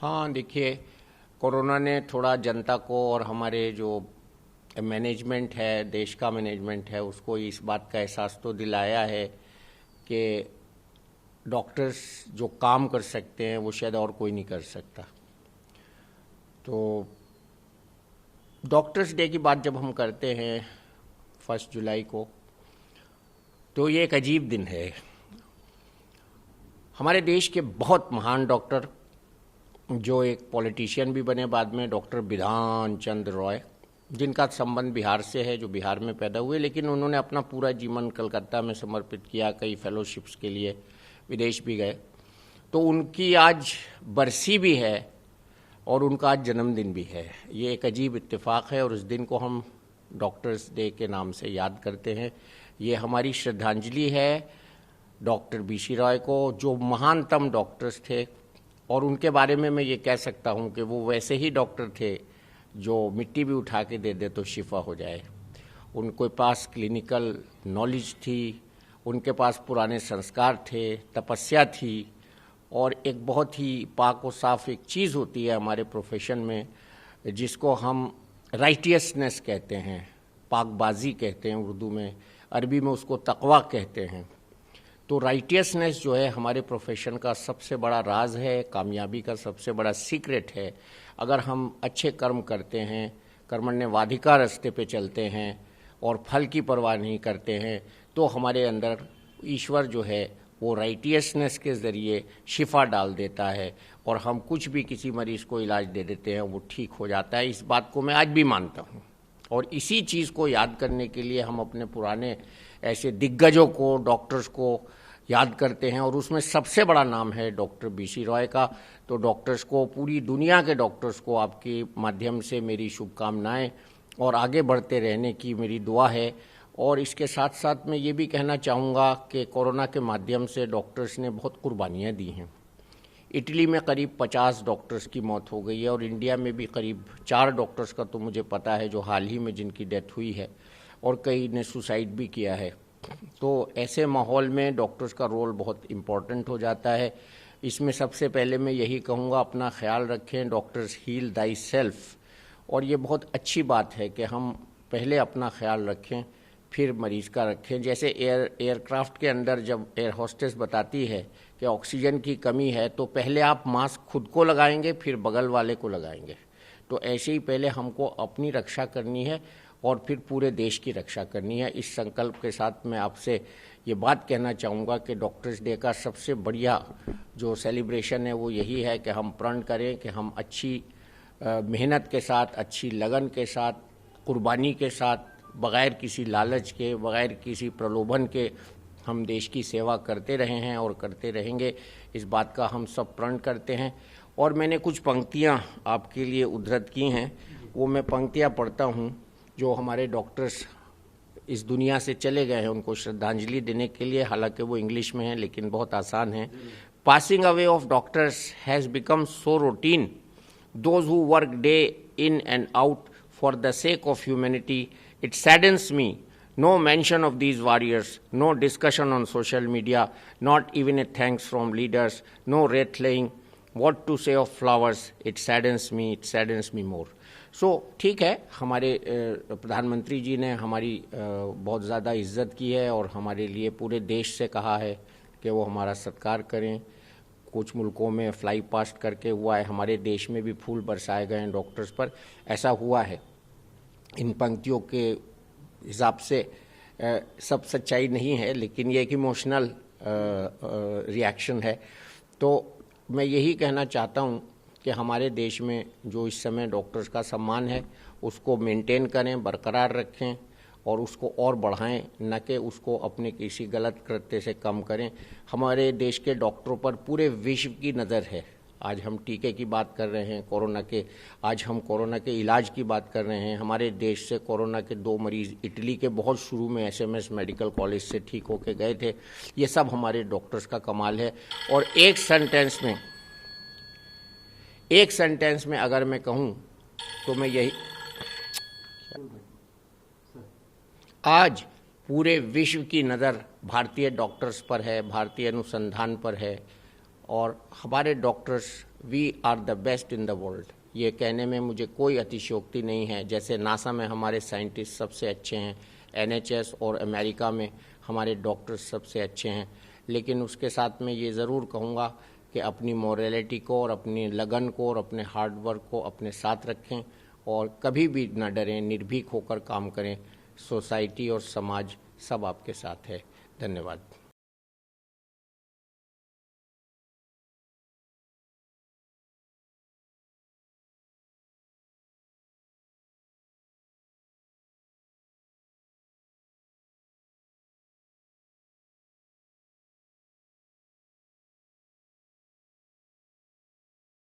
हाँ, देखिए, कोरोना ने थोड़ा जनता को और हमारे जो मैनेजमेंट है, देश का मैनेजमेंट है, उसको इस बात का एहसास तो दिलाया है कि डॉक्टर्स जो काम कर सकते हैं वो शायद और कोई नहीं कर सकता। तो डॉक्टर्स डे की बात जब हम करते हैं 1 जुलाई को, तो ये एक अजीब दिन है। हमारे देश के बहुत महान डॉक्टर, जो एक पॉलिटिशियन भी बने बाद में, डॉक्टर बिधान चंद्र रॉय, जिनका संबंध बिहार से है, जो बिहार में पैदा हुए, लेकिन उन्होंने अपना पूरा जीवन कलकत्ता में समर्पित किया, कई फेलोशिप्स के लिए विदेश भी गए। तो उनकी आज बरसी भी है और उनका आज जन्मदिन भी है। ये एक अजीब इत्तेफाक है और उस दिन को हम डॉक्टर्स डे के नाम से याद करते हैं। ये हमारी श्रद्धांजलि है डॉक्टर बीसी रॉय को, जो महानतम डॉक्टर्स थे। और उनके बारे में मैं ये कह सकता हूँ कि वो वैसे ही डॉक्टर थे जो मिट्टी भी उठा के दे दे तो शिफा हो जाए। उनके पास क्लिनिकल नॉलेज थी, उनके पास पुराने संस्कार थे, तपस्या थी, और एक बहुत ही पाक और साफ एक चीज़ होती है हमारे प्रोफेशन में, जिसको हम राइटियसनेस कहते हैं, पाकबाजी कहते हैं उर्दू में, अरबी में उसको तकवा कहते हैं। तो राइटियसनेस जो है हमारे प्रोफेशन का सबसे बड़ा राज है, कामयाबी का सबसे बड़ा सीक्रेट है। अगर हम अच्छे कर्म करते हैं, कर्मण्यवाधिकार रास्ते पे चलते हैं और फल की परवाह नहीं करते हैं, तो हमारे अंदर ईश्वर जो है वो राइटियसनेस के ज़रिए शिफा डाल देता है और हम कुछ भी किसी मरीज़ को इलाज दे देते हैं, वो ठीक हो जाता है। इस बात को मैं आज भी मानता हूँ और इसी चीज़ को याद करने के लिए हम अपने पुराने ऐसे दिग्गजों को, डॉक्टर्स को याद करते हैं और उसमें सबसे बड़ा नाम है डॉक्टर बीसी रॉय का। तो डॉक्टर्स को, पूरी दुनिया के डॉक्टर्स को आपके माध्यम से मेरी शुभकामनाएं और आगे बढ़ते रहने की मेरी दुआ है। और इसके साथ साथ मैं ये भी कहना चाहूँगा कि कोरोना के माध्यम से डॉक्टर्स ने बहुत कुर्बानियाँ दी हैं। इटली में करीब 50 डॉक्टर्स की मौत हो गई है और इंडिया में भी करीब 4 डॉक्टर्स का तो मुझे पता है जो हाल ही में जिनकी डेथ हुई है, और कई ने सुसाइड भी किया है। तो ऐसे माहौल में डॉक्टर्स का रोल बहुत इम्पॉर्टेंट हो जाता है। इसमें सबसे पहले मैं यही कहूँगा, अपना ख्याल रखें, डॉक्टर्स हील दाई सेल्फ। और ये बहुत अच्छी बात है कि हम पहले अपना ख्याल रखें, फिर मरीज़ का रखें। जैसे एयरक्राफ्ट के अंदर जब एयर होस्टेस बताती है कि ऑक्सीजन की कमी है, तो पहले आप मास्क खुद को लगाएंगे, फिर बगल वाले को लगाएंगे। तो ऐसे ही पहले हमको अपनी रक्षा करनी है और फिर पूरे देश की रक्षा करनी है। इस संकल्प के साथ मैं आपसे ये बात कहना चाहूँगा कि डॉक्टर्स डे का सबसे बढ़िया जो सेलिब्रेशन है वो यही है कि हम प्रण करें कि हम अच्छी मेहनत के साथ, अच्छी लगन के साथ, कुर्बानी के साथ, बग़ैर किसी लालच के, बग़ैर किसी प्रलोभन के हम देश की सेवा करते रहे हैं और करते रहेंगे। इस बात का हम सब प्रण करते हैं। और मैंने कुछ पंक्तियाँ आपके लिए उद्धृत की हैं, वो मैं पंक्तियाँ पढ़ता हूँ जो हमारे डॉक्टर्स इस दुनिया से चले गए हैं, उनको श्रद्धांजलि देने के लिए। हालांकि वो इंग्लिश में है लेकिन बहुत आसान है। Passing away of doctors has become so routine, those who work day in and out for the sake of humanity, it saddens me, no mention of these warriors, no discussion on social media, not even a thanks from leaders, no wrestling, what to say of flowers, it saddens me more. So ठीक है, हमारे प्रधानमंत्री जी ने हमारी बहुत ज़्यादा इज्जत की है और हमारे लिए पूरे देश से कहा है कि वो हमारा सत्कार करें। कुछ मुल्कों में फ्लाई पास्ट करके हुआ है, हमारे देश में भी फूल बरसाए गए हैं डॉक्टर्स पर, ऐसा हुआ है। इन पंक्तियों के हिसाब से सब सच्चाई नहीं है, लेकिन ये एक इमोशनल रिएक्शन है। तो मैं यही कहना चाहता हूँ कि हमारे देश में जो इस समय डॉक्टर्स का सम्मान है उसको मेंटेन करें, बरकरार रखें और उसको और बढ़ाएं, न कि उसको अपने किसी गलत कृत्य से कम करें। हमारे देश के डॉक्टरों पर पूरे विश्व की नज़र है। आज हम टीके की बात कर रहे हैं कोरोना के, आज हम कोरोना के इलाज की बात कर रहे हैं। हमारे देश से कोरोना के 2 मरीज़ इटली के बहुत शुरू में SMS मेडिकल कॉलेज से ठीक होके गए थे। ये सब हमारे डॉक्टर्स का कमाल है। और एक सेंटेंस में अगर मैं कहूँ तो मैं यही, आज पूरे विश्व की नज़र भारतीय डॉक्टर्स पर है, भारतीय अनुसंधान पर है और हमारे doctors we are the best in the world. ये कहने में मुझे कोई अतिशयोक्ति नहीं है। जैसे नासा में हमारे साइंटिस्ट सबसे अच्छे हैं, NHS और अमेरिका में हमारे डॉक्टर सबसे अच्छे हैं, लेकिन उसके साथ में ये ज़रूर कहूँगा कि अपनी मोरालिटी को और अपनी लगन को और अपने हार्ड वर्क को अपने साथ रखें और कभी भी न डरें, निर्भीक होकर काम करें। सोसाइटी और समाज सब आपके साथ है। धन्यवाद।